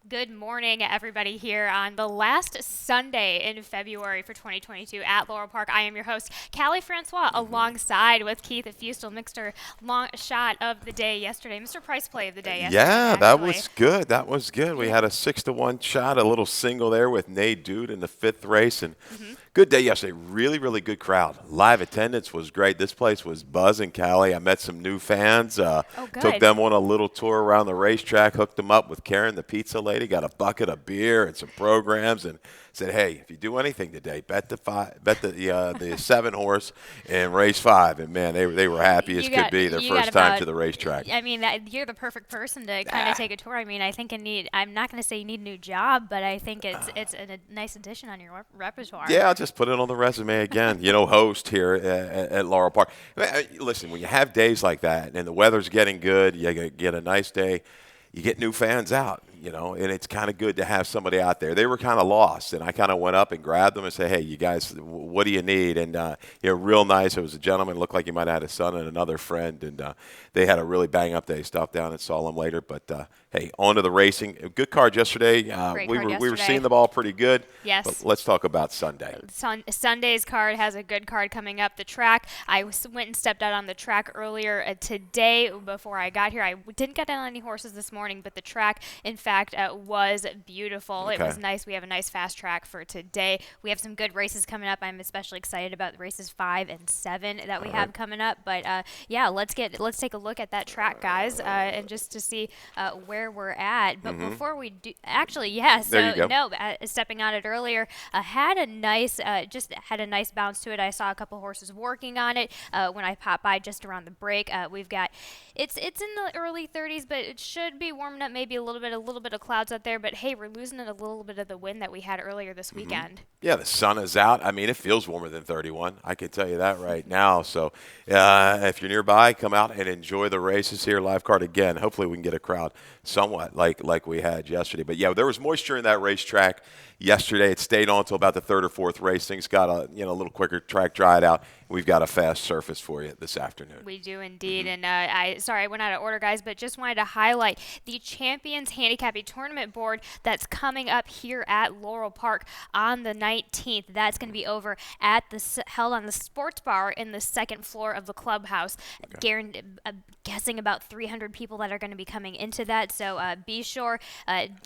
Good morning, everybody, here on the last Sunday in February for 2022 at Laurel Park. I am your host, Callie Francois, alongside with Keith Fustel, Mr. Long Shot of the day yesterday, Mr. Price Play of the day yesterday, Yeah, that actually. was good. That was good. We Yeah. had a 6-1 shot, a little single there with Nate Dude in the fifth race, and hmm good day yesterday. Really, really good crowd. Live attendance was great. This place was buzzing, Callie. I met some new fans. Oh, Took good. them on a little tour around the racetrack. Hooked them up with Karen, the pizza lady. Got a bucket of beer and some programs, and said, "Hey, if you do anything today, bet the 7 horse in race 5." And man, they were happy as could be. Their You got first time about. to the racetrack. I mean, you're the perfect person to kind of Ah. take a tour. I mean, I think I'm not going to say you need a new job, but I think it's a nice addition on your repertoire. Yeah, I'll just put it on the resume again. Host here at Laurel Park. Listen, when you have days like that and the weather's getting good, you get a nice day, you get new fans out, and it's kind of good to have somebody out there. They were kind of lost, and I kind of went up and grabbed them and said, "Hey, you guys, what do you need?" And real nice. It was a gentleman, looked like he might have had a son and another friend, and they had a really bang up day. Stopped down and saw them later, but hey, on to the racing. A good card yesterday. Great We card were yesterday. seeing the ball pretty good. Yes. But let's talk about Sunday. Sunday's card has a good card coming up. The track, went and stepped out on the track earlier today before I got here. I didn't get on any horses this morning, but the track, in fact, was beautiful. It Okay. was nice. We have a nice fast track for today. We have some good races coming up. I'm especially excited about the races 5 and 7 that we have coming up. But yeah, let's take a look at that track, guys, and just to see where we're at. But before we do, actually, yeah. So There you go. no, stepping on it earlier, had a nice bounce to it. I saw a couple horses working on it when I popped by just around the break. We've got it's in the early 30s, but it should be warming up. Maybe a little bit of clouds out there. But hey, we're losing a little bit of the wind that we had earlier this weekend. Yeah, the sun is out. I mean, it feels warmer than 31. I can tell you that right now. So if you're nearby, come out and enjoy the races here. Live card again. Hopefully we can get a crowd somewhat like we had yesterday. But yeah, there was moisture in that racetrack yesterday. It stayed on until about the third or fourth race. Things got a little quicker. Track dried out. We've got a fast surface for you this afternoon. We do indeed, and I went out of order, guys, but just wanted to highlight the Champions Handicapping Tournament Board that's coming up here at Laurel Park on the 19th. That's going to be over at held on the sports bar in the second floor of the clubhouse. Guessing about 300 people that are going to be coming into that. So be sure,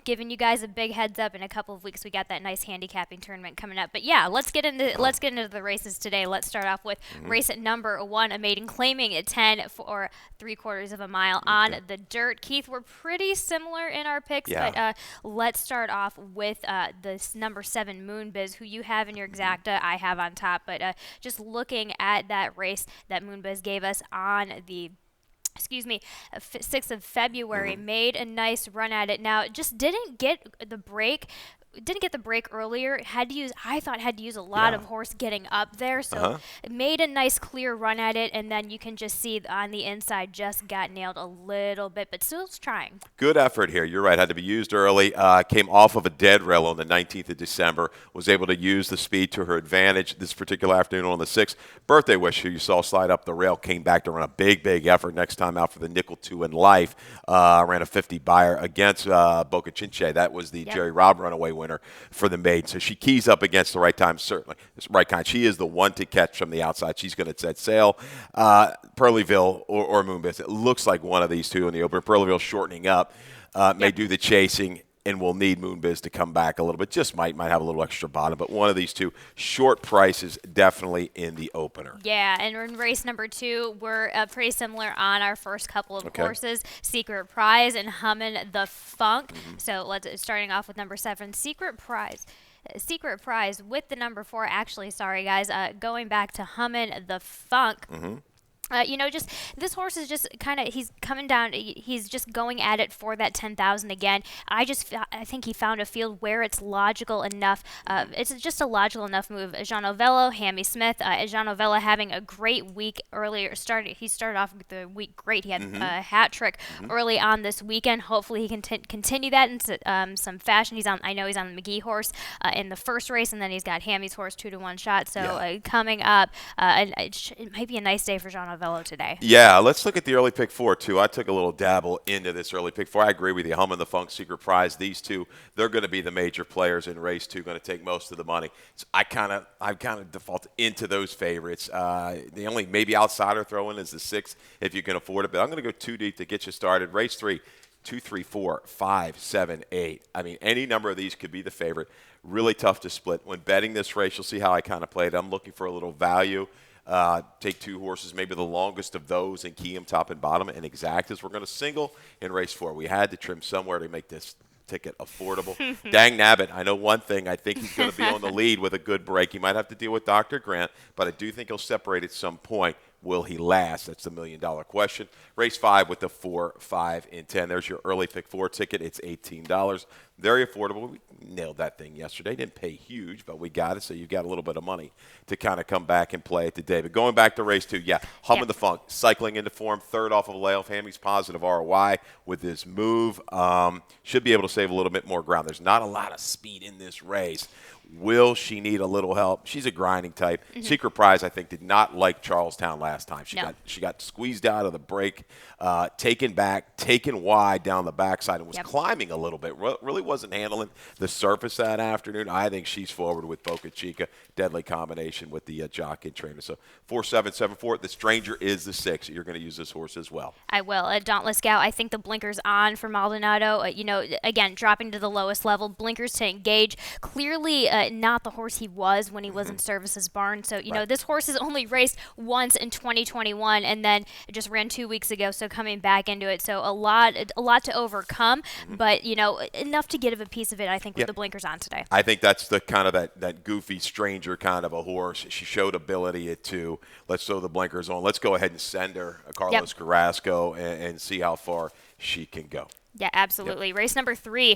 giving you guys a big heads up. In a couple of weeks, we got that nice handicapping tournament coming up. But yeah, let's get into the races today. Let's start off with race at number 1, a maiden claiming at 10 for 3/4 of a mile on the dirt. Keith, we're pretty similar in our picks, Yeah. but let's start off with this number 7 Moonbiz, who you have in your exacta, I have on top. But just looking at that race that Moonbiz gave us on the 6th of February, made a nice run at it. Now, just didn't get the break. Didn't get the break earlier. Had to use a lot of horse getting up there. So it made a nice clear run at it, and then you can just see on the inside just got nailed a little bit, but still trying. Good effort here. You're right. Had to be used early. Came off of a dead rail on the 19th of December. Was able to use the speed to her advantage this particular afternoon on the 6th. Birthday Wish, who you saw slide up the rail, came back to run a big effort next time out for the nickel 2 in life. Ran a 50 buyer against Boca Chinche. That was the Jerry Robb runaway winner for the maiden. So she keys up against the right time, certainly. It's the right kind. She is the one to catch from the outside. She's going to set sail. Pearlyville or Moonbiz. It looks like one of these two in the open. Pearlyville shortening up. May do the chasing and will need Moonbiz to come back a little bit. Just might have a little extra bottom, but one of these two short prices definitely in the opener. Yeah, and in race number 2, we're pretty similar on our first couple of horses, Secret Prize and Hummin' the Funk. So starting off with number 7, Secret Prize. Secret Prize with the number 4. Actually, sorry guys, going back to Hummin' the Funk. Just this horse is just he's coming down. He's just going at it for that 10,000 again. I think he found a field where it's logical enough. It's just a logical enough move. Jean Novello, Hammy Smith. Jean Novello having a great week earlier. He started off the week great. He had a hat trick early on this weekend. Hopefully he can continue that in some fashion. I know he's on the McGee horse in the first race, and then he's got Hammy's horse 2-1 shot. So coming up, it might be a nice day for Jean Novello. Velo today. Yeah, let's look at the early pick 4, too. I took a little dabble into this early pick 4. I agree with you. Hum and the Funk, Secret Prize, these two, they're going to be the major players in race 2, going to take most of the money. So I kind of default into those favorites. The only maybe outsider throw in is the 6 if you can afford it, but I'm going to go 2 deep to get you started. Race 3, 2, 3, 4, 5, 7, 8. I mean, any number of these could be the favorite. Really tough to split. When betting this race, you'll see how I kind of played. I'm looking for a little value. Take 2 horses, maybe the longest of those, and key them top and bottom and exactas. We're going to single in race 4. We had to trim somewhere to make this ticket affordable. Dang nabbit, I know one thing. I think he's going to be on the lead with a good break. He might have to deal with Dr. Grant, but I do think he'll separate at some point. Will he last? That's the million-dollar question. Race 5 with the 4, 5, and 10. There's your early pick 4 ticket. It's $18. Very affordable. We nailed that thing yesterday. Didn't pay huge, but we got it, so you've got a little bit of money to kind of come back and play it today. But going back to race 2, Hum and the Funk, cycling into form, third off of a layoff. Hammy's positive ROI with this move. Should be able to save a little bit more ground. There's not a lot of speed in this race. Will she need a little help? She's a grinding type. Secret Prize, I think, did not like Charlestown last time. She got squeezed out of the break, taken back, taken wide down the backside, and was climbing a little bit. Really wasn't handling the surface that afternoon. I think she's forward with Boca Chica. Deadly combination with the jockey and trainer. So 4-7-7-4. The Stranger is the 6. You're going to use this horse as well. I will. Dauntless Scout, I think the blinkers on for Maldonado. Again, dropping to the lowest level. Blinkers to engage. Clearly not the horse he was when he was in Services Barn. So, this horse has only raced once in 2021 and then just ran 2 weeks ago, so coming back into it. So a lot to overcome, but, enough to get a piece of it, I think, with the blinkers on today. I think that's the kind of that goofy Stranger kind of a horse. She showed ability at 2. Let's throw the blinkers on. Let's go ahead and send her Carlos Carrasco and see how far she can go. Yeah, absolutely. Race number 3,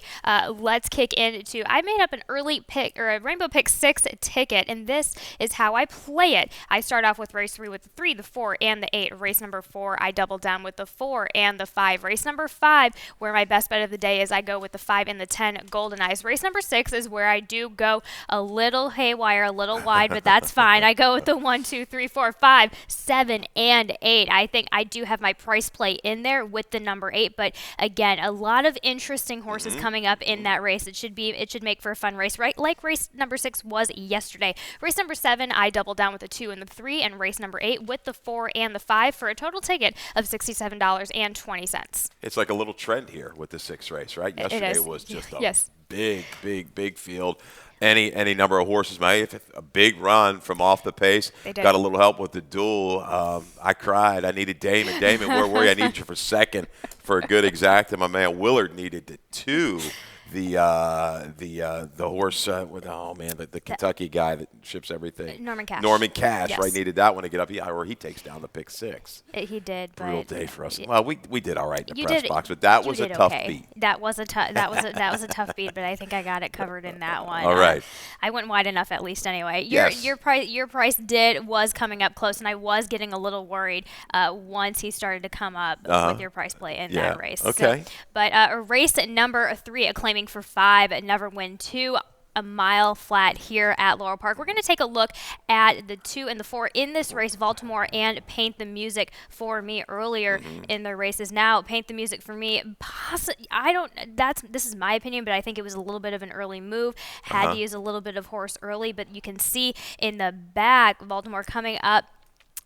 let's kick into, I made up an early pick, or a Rainbow Pick 6 ticket, and this is how I play it. I start off with race 3 with the 3, the 4, and the 8. Race number 4, I double down with the 4 and the 5. Race number 5, where my best bet of the day is I go with the 5 and the 10, Golden Eyes. Race number 6 is where I do go a little haywire, a little wide, but that's fine. I go with the 1, 2, 3, 4, 5, 7, and 8. I think I do have my price play in there with the number 8, but again, a lot of interesting horses coming up in that race. It should make for a fun race, right? Like race number 6 was yesterday. Race number 7, I double down with the 2 and the 3, and race number 8 with the 4 and the 5 for a total ticket of $67.20. It's like a little trend here with the 6 race, right? Yesterday was just a big field. Any number of horses. A big run from off the pace. Got a little help with the duel. I cried. I needed Damon. Damon, where were you? I need you for second for a good exacta. My man Willard needed the 2. The horse with the Kentucky guy that ships everything. Norman Cash. Yes. Right, needed that one to get up. Or he takes down the pick 6. He did. Brutal day for us. Well, we did all right in the press box, but that was a tough beat. That was a tough beat, but I think I got it covered in that one. All right. I went wide enough at least anyway. Your price was coming up close, and I was getting a little worried once he started to come up with your price play in that race. Okay. So, but race number 3, claiming for 5, Never Win 2. A mile flat here at Laurel Park. We're going to take a look at the 2 and the 4 in this race, Baltimore and Paint the Music for Me earlier in the races. Now, Paint the Music for Me, this is my opinion, but I think it was a little bit of an early move. Had to use a little bit of horse early, but you can see in the back, Baltimore coming up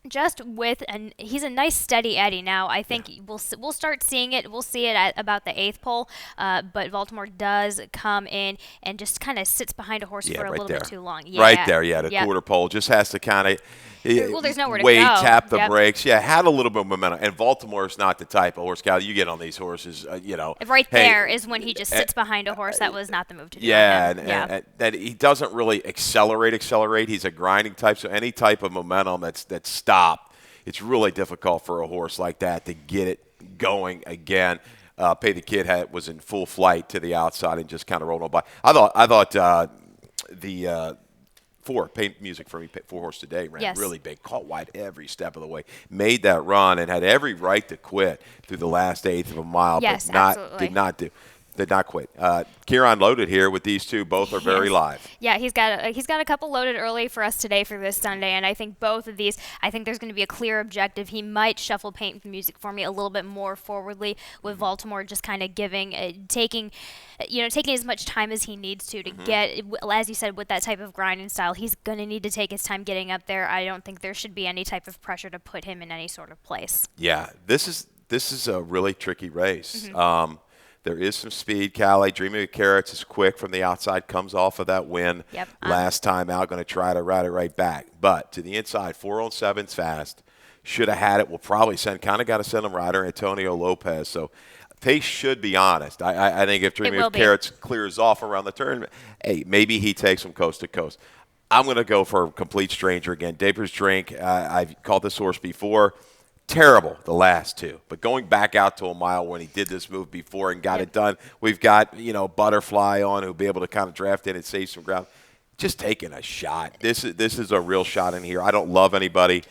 just with, and he's a nice steady Eddie. Now I think we'll start seeing it. We'll see it at about the 8th pole, but Baltimore does come in and just kind of sits behind a horse for a little bit too long. Right there, the quarter pole just has to kind of there's nowhere to go. Tap the brakes. Had a little bit of momentum. And Baltimore's not the type of horse, Cal, you get on these horses, there is when he just sits behind a horse. That was not the move to do. And that he doesn't really accelerate. He's a grinding type, so any type of momentum that's stopped, it's really difficult for a horse like that to get it going again. Pay the Kid was in full flight to the outside and just kind of rolled on by. I thought the 4, Paint Music for Me, 4 horse today, ran really big, caught wide every step of the way, made that run, and had every right to quit through the last 1/8 of a mile, but did not do. did not quit. Kieran loaded here with these two. Both are very live. Yeah, he's got a couple loaded early for us today for this Sunday, and I think both of these, I think there's going to be a clear objective. He might shuffle paint music for me a little bit more forwardly, with Baltimore just kind of taking as much time as he needs to get, as you said, with that type of grinding style. He's going to need to take his time getting up there. I don't think there should be any type of pressure to put him in any sort of place. Yeah, this is a really tricky race. There is some speed. Callie, Dreaming of Carrots is quick from the outside, comes off of that win last time out, going to try to ride it right back. But to the inside, 4 on 7's fast. Should have had it. We'll probably got to send him rider Antonio Lopez. So pace should be honest. I think if Dreaming of Carrots clears off around the turn, hey, maybe he takes him coast to coast. I'm going to go for a complete stranger again. Daper's Drink, I've called this horse before. Terrible the last two, but going back out to a mile when he did this move before and got it done. We've got Butterfly on who'll be able to kind of draft in and save some ground. Just taking a shot. This is a real shot in here. I don't love anybody.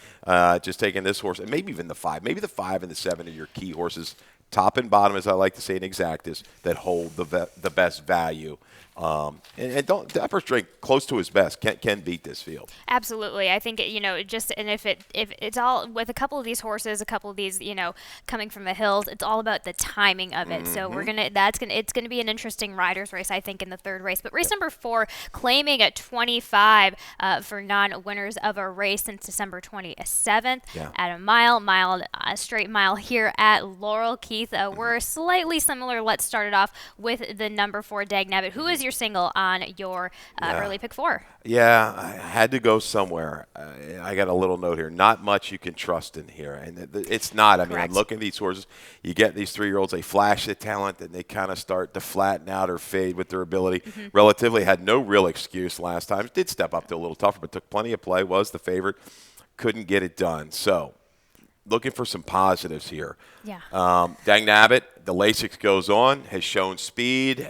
Just taking this horse and maybe even the 5. Maybe the 5 and the 7 are your key horses, top and bottom, as I like to say in exactas, that hold the best value. And don't Daper's Drink close to his best can beat this field. Absolutely, I think if it's all with a couple of these horses, a couple of these coming from the hills, it's all about the timing of it. So it's gonna be an interesting riders race, I think, in the third race. But race number 4, claiming at 25 for non-winners of a race since December 27th at a straight mile here at Laurel. Keith, we're slightly similar. Let's start it off with the number 4 Dagnabbit. Who is your single on your early pick 4? Yeah, I had to go somewhere. I got a little note here. Not much you can trust in here. And it's not. I mean, I'm looking at these horses. You get these 3-year-olds, they flash the talent, and they kind of start to flatten out or fade with their ability. Relatively had no real excuse last time. Did step up to a little tougher, but took plenty of play, was the favorite. Couldn't get it done. So looking for some positives here. Yeah. Dagnabbit, the Lasix goes on, has shown speed.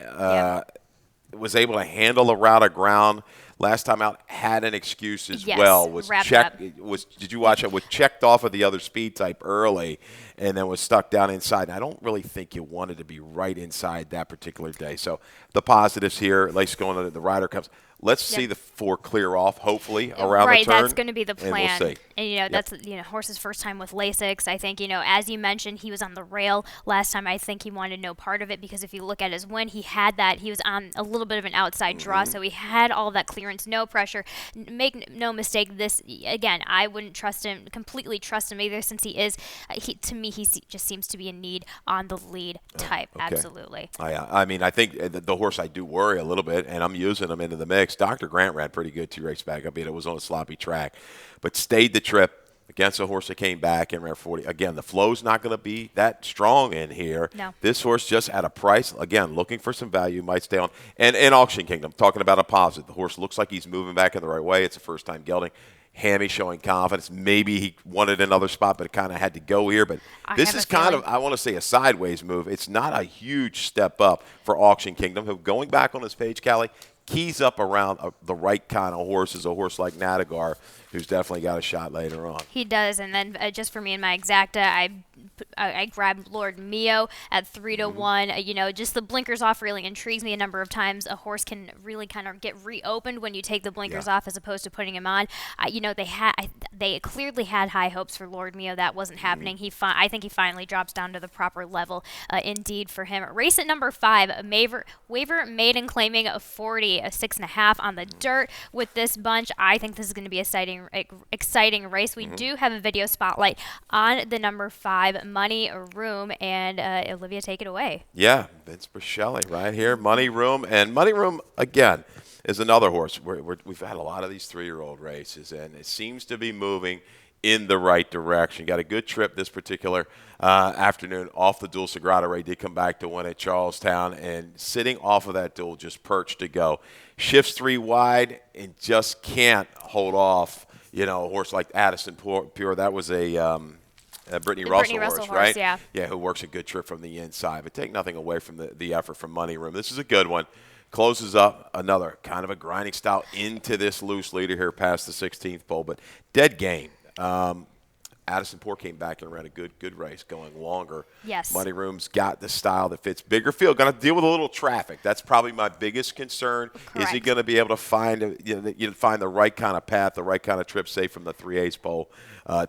Was able to handle a route of ground last time out. Had an excuse as well. Did you watch it? Was checked off of the other speed type early, and then was stuck down inside. And I don't really think you wanted to be right inside that particular day. So the positives here, at least going on, the rider comes. Let's see the 4 clear off, hopefully, around the turn. Right, that's going to be the plan. And we'll see. And, that's horse's first time with Lasix. I think, as you mentioned, he was on the rail last time. I think he wanted no part of it because if you look at his win, he had that. He was on a little bit of an outside draw, so he had all that clearance, no pressure. Make no mistake, this, again, I wouldn't completely trust him either since to me, he just seems to be in need on the lead type. Okay. Absolutely. I mean, I think the horse I do worry a little bit, and I'm using him into the mix. Dr. Grant ran pretty good 2 races back. It was on a sloppy track, but stayed the trip against a horse that came back and ran 40. Again, the flow's not going to be that strong in here. No. This horse just at a price, again, looking for some value, might stay on. And Auction Kingdom, talking about a positive. The horse looks like he's moving back in the right way. It's a first-time gelding. Hammy showing confidence. Maybe he wanted another spot, but it kind of had to go here. But this is kind of, I want to say, a sideways move. It's not a huge step up for Auction Kingdom, who, going back on his page, Callie, keys up around the right kind of horses, a horse like Nadagar, who's definitely got a shot later on. He does, and then just for me in my exacta, I grabbed Lord Mio at 3 to 1. Just the blinkers off really intrigues me. A number of times a horse can really kind of get reopened when you take the blinkers off as opposed to putting him on. They clearly had high hopes for Lord Mio. That wasn't happening. I think he finally drops down to the proper level. Indeed for him. Race at number 5, Waiver Maiden claiming a 40, a 6.5 on the dirt with this bunch. I think this is going to be exciting race. We do have a video spotlight on the number 5, Money Room, and Olivia, take it away. Yeah, Vince Brachelli right here, Money Room. And Money Room, again, is another horse. We've had a lot of these 3-year-old races, and it seems to be moving in the right direction. Got a good trip this particular afternoon off the dual Sagrada Rey. Did come back to win at Charlestown, and sitting off of that dual, just perched to go. Shifts 3 wide and just can't hold off, a horse like Addison Pure. That was a Brittany Russell horse, right? Yeah, who works a good trip from the inside. But take nothing away from the effort from Money Room. This is a good one. Closes up another kind of a grinding style into this loose leader here past the 16th pole, but dead game. Addison Poor came back and ran a good race, going longer. Yes. Money Room's got the style that fits. Bigger field, going to deal with a little traffic. That's probably my biggest concern. Correct. Is he going to be able to find find the right kind of path, the right kind of trip, say from the 3/8 pole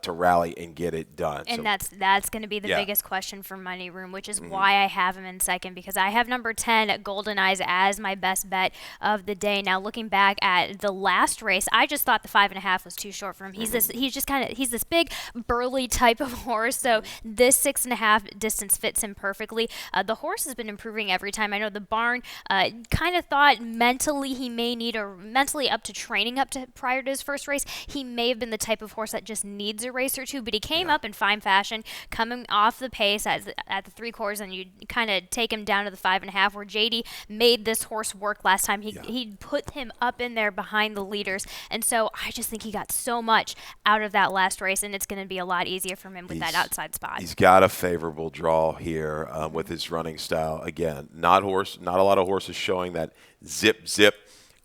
to rally and get it done? And so, that's going to be the yeah. biggest question for Money Room, which is why I have him in second, because I have number 10 Golden Eyes as my best bet of the day. Now looking back at the last race, I just thought the 5.5 was too short for him. He's this big burly type of horse, so this 6.5 distance fits him perfectly. The horse has been improving every time. I know the barn kind of thought mentally he may need mentally up to training up to prior to his first race. He may have been the type of horse that just needs a race or two, but he came up in fine fashion, coming off the pace at the 3/4, and you kind of take him down to the 5.5, where JD made this horse work last time. He put him up in there behind the leaders, and so I just think he got so much out of that last race, and it's going to be a lot easier for him with that outside spot. He's got a favorable draw here with his running style. Again, not a lot of horses showing that zip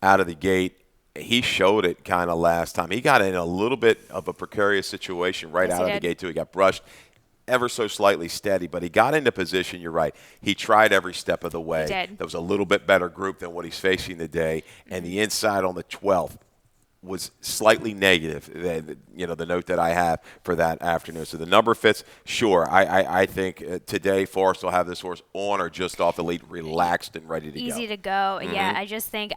out of the gate. He showed it kind of last time. He got in a little bit of a precarious situation right out of the gate, too. He got brushed ever so slightly steady, but he got into position. You're right. He tried every step of the way. He did. There was a little bit better group than what he's facing today, and the inside on the 12th was slightly negative, the note that I have for that afternoon. So the number fits. Sure, I think today Forrest will have this horse on or just off the lead, relaxed and ready to go. Easy to go. Yeah, I just think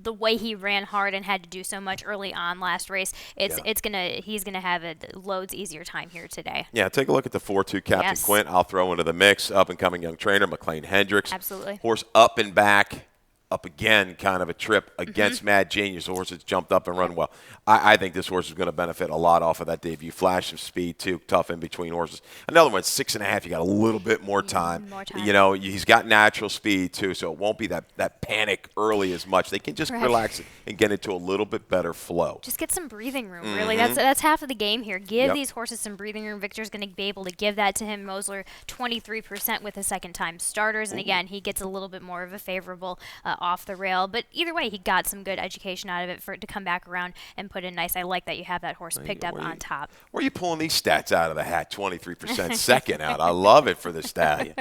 the way he ran hard and had to do so much early on last race, he's gonna have a loads easier time here today. Yeah, take a look at the 4-2 Captain Quint. I'll throw into the mix. Up and coming young trainer McLean Hendricks. Absolutely. Horse up and back. Up again, kind of a trip against Mad Genius. The horse has jumped up and run well. I think this horse is going to benefit a lot off of that debut. Flash of speed, too. Tough in between horses. Another one, 6.5. You got a little bit more time. He's got natural speed, too, so it won't be that panic early as much. They can just relax and get into a little bit better flow. Just get some breathing room, really. That's half of the game here. Give these horses some breathing room. Victor's going to be able to give that to him. Mosler, 23% with his second-time starters. And, again, he gets a little bit more of a favorable off the rail. But either way, he got some good education out of it for it to come back around and put in nice. I like that you have that horse picked up on top. Where are you pulling these stats out of the hat? 23% second out. I love it for the stallion.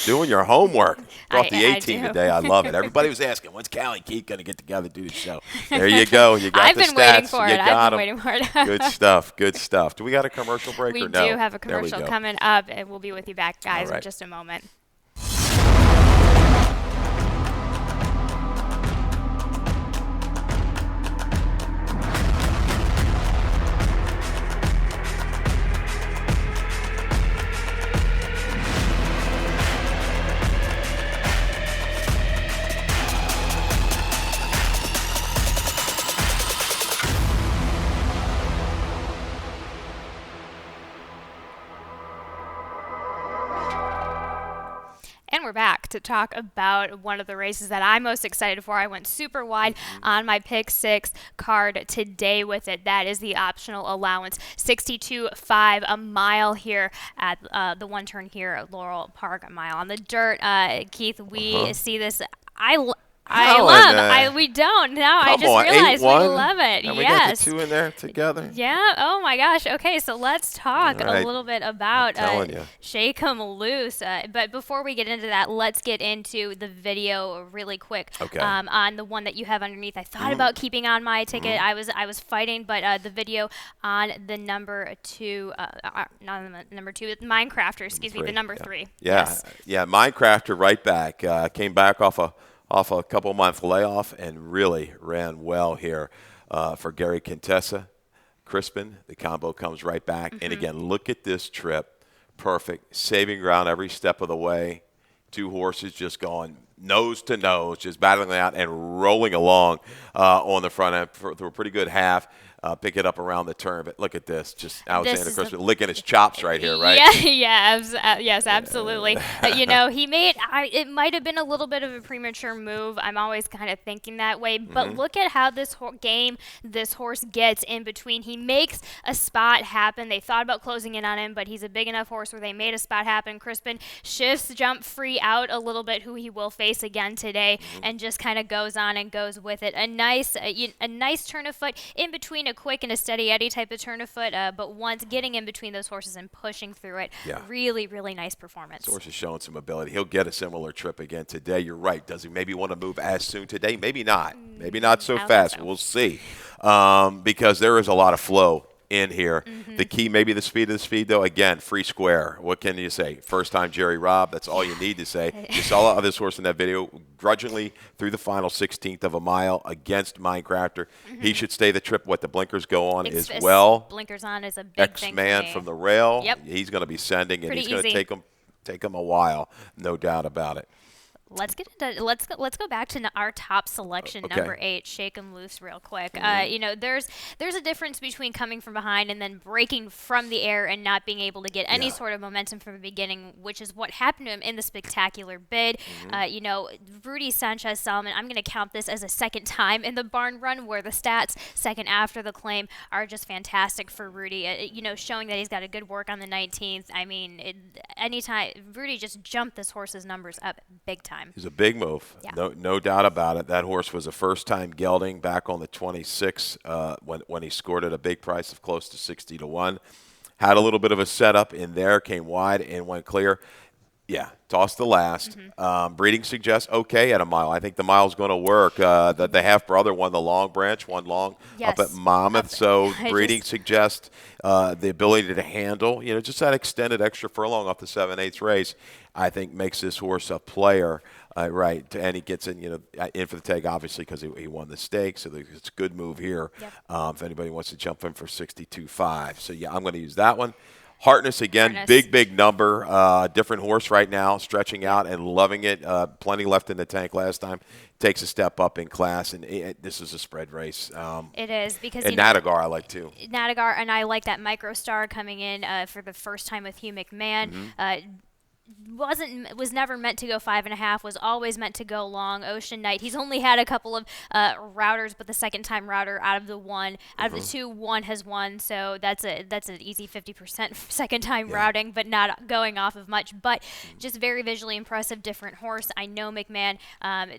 Doing your homework. Brought the 18 today. I love it. Everybody was asking, when's Callie Keith going to get together to do the show? There you go. You got the stats. I've been waiting for it. Good stuff. Good stuff. Do we got a commercial break or no? We do have a commercial coming up, and we'll be with you back, guys, in just a moment. And we're back to talk about one of the races that I'm most excited for. I went super wide on my pick 6 card today with it. That is the optional allowance, 62.5 a mile here at the one turn here at Laurel Park, a mile on the dirt. Keith, we see this. We don't. Now I just realized we love it. And we got the 2 in there together. Yeah. Oh my gosh. Okay, so let's talk a little bit about Shake 'em Loose. But before we get into that, let's get into the video really quick. Okay. On the one that you have underneath. I thought about keeping on my ticket. I was fighting, but the video on the number 2, not the number 2, Minecrafter. Excuse me, the number 3. Yeah. Yeah. Minecrafter right back. Came back off a couple-month layoff and really ran well here for Gary Contessa. Crispin, the combo comes right back. And, again, look at this trip. Perfect. Saving ground every step of the way. 2 horses just going nose to nose, just battling out and rolling along on the front end through a pretty good half. Pick it up around the turn. But look at this. Just Alexander Crispin licking his chops right here, right? Yes, absolutely. He made it might have been a little bit of a premature move. I'm always kind of thinking that way. But look at how this horse gets in between. He makes a spot happen. They thought about closing in on him, but he's a big enough horse where they made a spot happen. Crispin shifts jump free out a little bit, who he will face again today, and just kind of goes on and goes with it. A nice turn of foot in between a quick and a steady Eddie type of turn of foot, but once getting in between those horses and pushing through it, really, really nice performance. This horse is showing some ability. He'll get a similar trip again today. You're right. Does he maybe want to move as soon today? Maybe not. Maybe not so fast. We'll see. Because there is a lot of flow in here. The key, maybe the speed of the speed, though. Again, free square. What can you say? First time Jerry Robb. That's all you need to say. You saw this horse in that video grudgingly through the final 16th of a mile against Minecrafter. He should stay the trip. What the blinkers go on as well. Blinkers on is a big thing for me. X-Man from the rail. Yep. He's going to be sending, and he's Pretty going to take him a while, no doubt about it. Let's go back to our top selection, number 8, Shake 'em Loose, real quick. There's a difference between coming from behind and then breaking from the air and not being able to get any sort of momentum from the beginning, which is what happened to him in the spectacular bid. Rudy Sanchez Solomon, I'm going to count this as a second time in the barn run, where the stats second after the claim are just fantastic for Rudy. Showing that he's got a good work on the 19th. I mean, anytime Rudy just jumped this horse's numbers up big time. It was a big move, no doubt about it. That horse was a first-time gelding back on the 26 when he scored at a big price of close to 60 to 1. Had a little bit of a setup in there, came wide and went clear. Yeah, tossed the last. Breeding suggests okay at a mile. I think the mile's going to work. The half-brother won the long branch, won long up at Monmouth. So breeding suggests the ability to handle, just that extended extra furlong off the 7/8 race, I think makes this horse a player. Right, and he gets in, in for the tag, obviously, because he won the stake. So it's a good move here. If anybody wants to jump in for 62.5. So, I'm going to use that one. Hartness again, big number, different horse right now, stretching out and loving it. Plenty left in the tank last time. Takes a step up in class, and this is a spread race. It is because Nadagar I like too. Nadagar, and I like that Microstar coming in for the first time with Hugh McMahon. Was never meant to go 5.5, was always meant to go long. Ocean Knight, he's only had a couple of routers, but the second time router out of the the two, one has won, so that's an easy 50% second time routing, but not going off of much, but just very visually impressive, different horse. I know McMahon,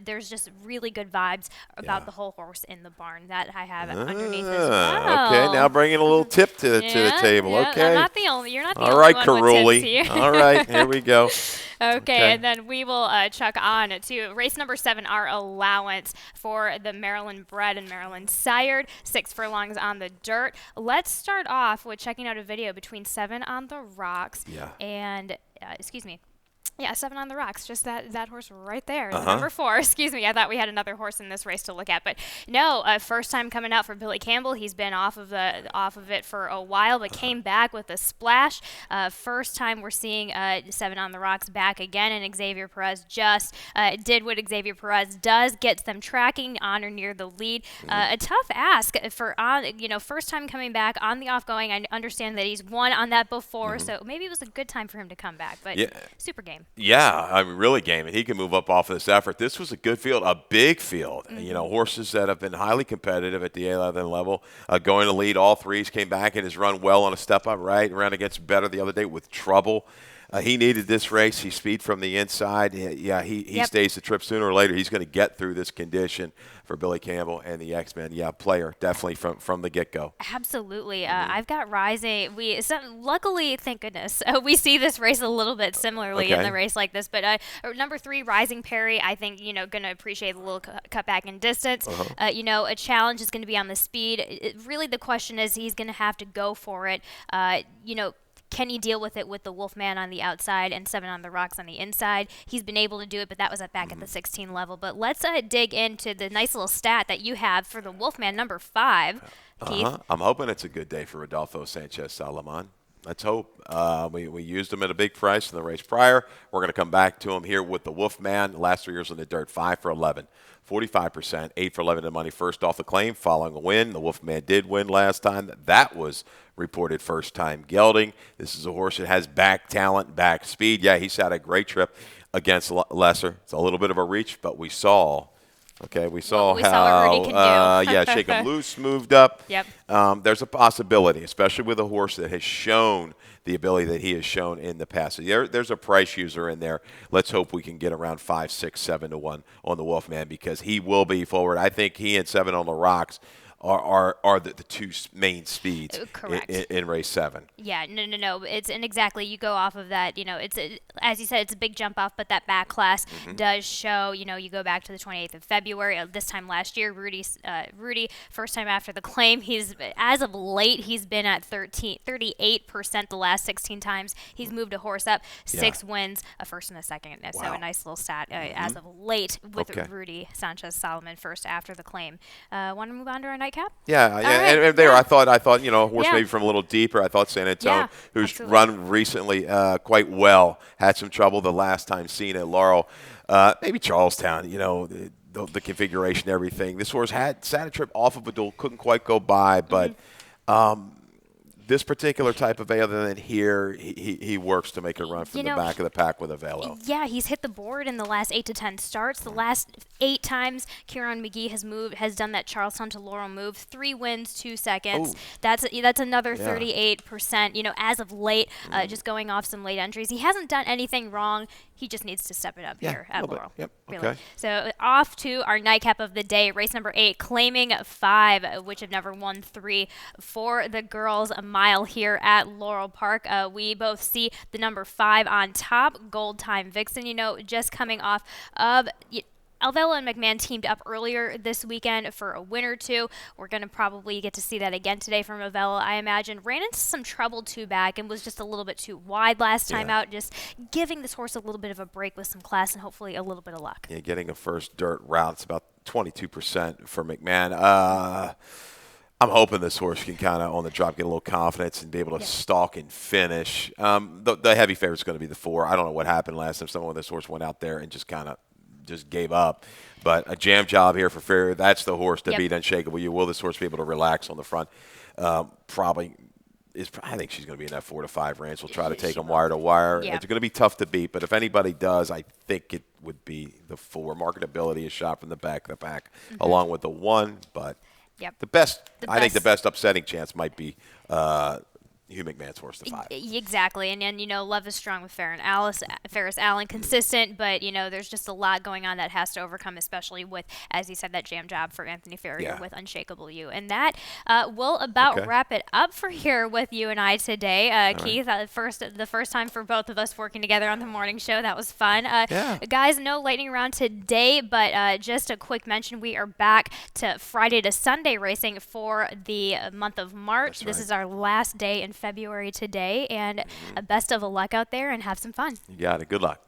there's just really good vibes about the whole horse in the barn that I have underneath as well. Okay, now bringing a little tip to the table. Okay, I'm not the only, you're not the all only right, one Caruli. with tips here. All right, here we go. Okay, and then we will chuck on to race number 7, our allowance for the Maryland bred and Maryland sired, 6 furlongs on the dirt. Let's start off with checking out a video between 7 on the Rocks and, 7 on the Rocks, just that horse right there, number 4. Excuse me, I thought we had another horse in this race to look at, but no, first time coming out for Billy Campbell. He's been off of it for a while, but came back with a splash. First time we're seeing 7 on the Rocks back again, and Xavier Perez just did what Xavier Perez does, gets them tracking on or near the lead. A tough ask for first time coming back on the offgoing. I understand that he's won on that before, so maybe it was a good time for him to come back, but super game. Yeah, I mean, really game, and he can move up off of this effort. This was a good field, a big field. Horses that have been highly competitive at the 11 level, going to lead. All threes came back and has run well on a step up, right? Ran against Better the other day with trouble. He needed this race. He speed from the inside. He stays the trip sooner or later. He's going to get through this condition for Billy Campbell and the X-Men. Player definitely from the get-go. Absolutely. I've got Rising. Luckily, thank goodness, we see this race a little bit similarly in the race like this. But number 3, Rising Perry, I think going to appreciate a little cut back in distance. A challenge is going to be on the speed. Really, the question is he's going to have to go for it. Can he deal with it with the Wolfman on the outside and 7 on the Rocks on the inside? He's been able to do it, but that was back at the 16 level. But let's dig into the nice little stat that you have for the Wolfman, number 5, Keith. I'm hoping it's a good day for Rodolfo Sanchez Salomon. Let's hope. We used him at a big price in the race prior. We're going to come back to him here with the Wolfman. Last 3 years on the dirt, 5 for 11. 45%, 8 for 11 in money first off the claim following a win. The Wolfman did win last time. That was reported first time gelding. This is a horse that has back talent, back speed. He's had a great trip against Lesser. It's a little bit of a reach, but we saw how what Rudy can do. Shake 'em Loose moved up. Yep. There's a possibility, especially with a horse that has shown the ability that he has shown in the past. So there's a price user in there. Let's hope we can get around 5, 6, 7 to 1 on the Wolfman because he will be forward. I think he and 7 on the Rocks are the two main speeds Correct. in race 7. Yeah, no. And exactly, you go off of that. As you said, it's a big jump off, but that back class does show. You go back to the 28th of February. This time last year, Rudy, first time after the claim, as of late, he's been at 38% the last 16 times. He's moved a horse up, 6 wins, a first and a second. So a nice little stat as of late with Rudy Sanchez Solomon first after the claim. Want to move on to our nightcap? Yeah, Right. and there I thought a horse maybe from a little deeper. I thought San Antonio, who's absolutely. run recently quite well, had some trouble the last time seen at Laurel. Maybe Charlestown, the configuration, everything. This horse sat a trip off of a duel, couldn't quite go by, but this particular type of other than here, he works to make a run from the back of the pack with a velo. Yeah, he's hit the board in the last 8 to 10 starts. The last 8 times Kieran McGee has done that Charlestown to Laurel move. 3 wins, 2 seconds. Ooh. That's another 38%. As of late, just going off some late entries. He hasn't done anything wrong. He just needs to step it up here at Laurel. Yep. Really. Okay. So off to our nightcap of the day, race number 8, claiming 5, which have never won 3 for the girls. A mile here at Laurel Park. We both see the number 5 on top, Gold Time Vixen. Just coming off of. Alvela and McMahon teamed up earlier this weekend for a win or two. We're going to probably get to see that again today from Alvela, I imagine. Ran into some trouble 2 back and was just a little bit too wide last time out. Just giving this horse a little bit of a break with some class and hopefully a little bit of luck. Yeah, getting a first dirt route. It's about 22% for McMahon. I'm hoping this horse can kind of on the drop get a little confidence and be able to stalk and finish. The heavy favorite's going to be the 4. I don't know what happened last time. Someone with this horse went out there and just kind of gave up. But a jam job here for Ferrier. That's the horse to beat Unshakable You. Will this horse be able to relax on the front? Probably. I think she's going to be in that 4 to 5 range. We'll try to take them wire to wire. Yeah. It's going to be tough to beat, but if anybody does, I think it would be the 4. Marketability is shot from the back of the pack, along with the 1. But the best, I think the best upsetting chance might be Hugh McMahon's horse, the 5. Exactly, and love is strong with Ferris Allen, consistent, but there's just a lot going on that has to overcome, especially with, as you said, that jam job for Anthony Ferrier with Unshakable You, and that will about wrap it up for here with you and I today, Keith. The first time for both of us working together on the morning show. That was fun. Guys, no lightning round today, but just a quick mention: we are back to Friday to Sunday racing for the month of March. This is our last day in February today, and best of luck out there and have some fun. You got it. Good luck.